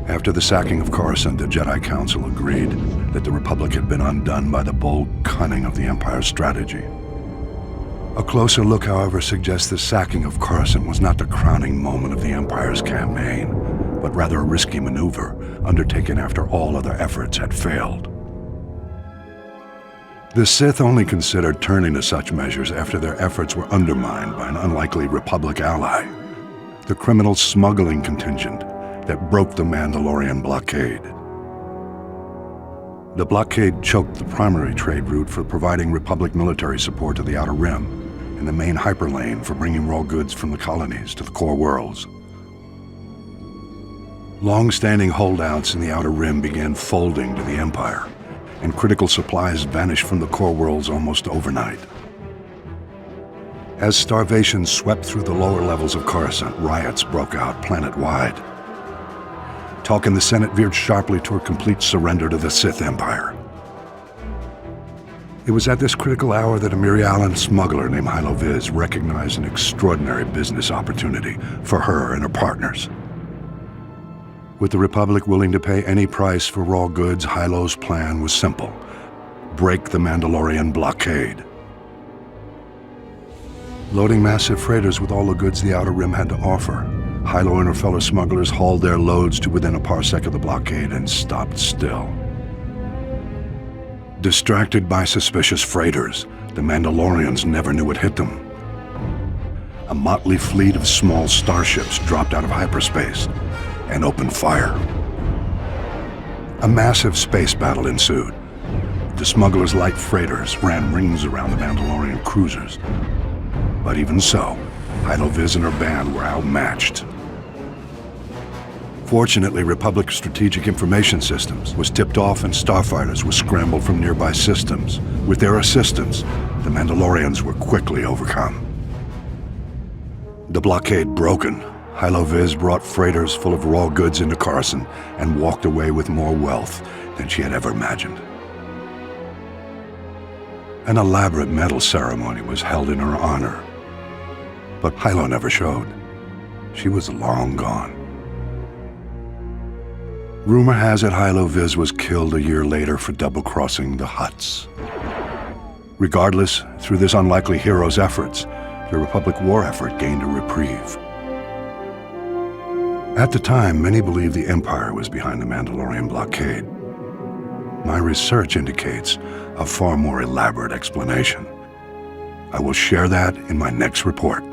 After the sacking of Coruscant, the Jedi Council agreed that the Republic had been undone by the bold cunning of the Empire's strategy. A closer look, however, suggests the sacking of Coruscant was not the crowning moment of the Empire's campaign, but rather a risky maneuver undertaken after all other efforts had failed. The Sith only considered turning to such measures after their efforts were undermined by an unlikely Republic ally, the criminal smuggling contingent that broke the Mandalorian blockade. The blockade choked the primary trade route for providing Republic military support to the Outer Rim, and the main hyperlane for bringing raw goods from the colonies to the core worlds. Long-standing holdouts in the Outer Rim began folding to the Empire, and critical supplies vanished from the core worlds almost overnight. As starvation swept through the lower levels of Coruscant, riots broke out planet-wide. Talk in the Senate veered sharply toward complete surrender to the Sith Empire. It was at this critical hour that a Mirialan smuggler named Hylo Viz recognized an extraordinary business opportunity for her and her partners. With the Republic willing to pay any price for raw goods, Hylo's plan was simple: break the Mandalorian blockade. Loading massive freighters with all the goods the Outer Rim had to offer, Hylo and her fellow smugglers hauled their loads to within a parsec of the blockade and stopped still. Distracted by suspicious freighters, the Mandalorians never knew what hit them. A motley fleet of small starships dropped out of hyperspace and opened fire. A massive space battle ensued. The smugglers' light freighters ran rings around the Mandalorian cruisers. But even so, Hylo Viz and her band were outmatched. Fortunately, Republic Strategic Information Systems was tipped off and starfighters were scrambled from nearby systems. With their assistance, the Mandalorians were quickly overcome. The blockade broken, Hylo Viz brought freighters full of raw goods into Coruscant and walked away with more wealth than she had ever imagined. An elaborate medal ceremony was held in her honor, but Hylo never showed. She was long gone. Rumor has it Hylo Viz was killed a year later for double-crossing the Hutts. Regardless, through this unlikely hero's efforts, the Republic war effort gained a reprieve. At the time, many believed the Empire was behind the Mandalorian blockade. My research indicates a far more elaborate explanation. I will share that in my next report.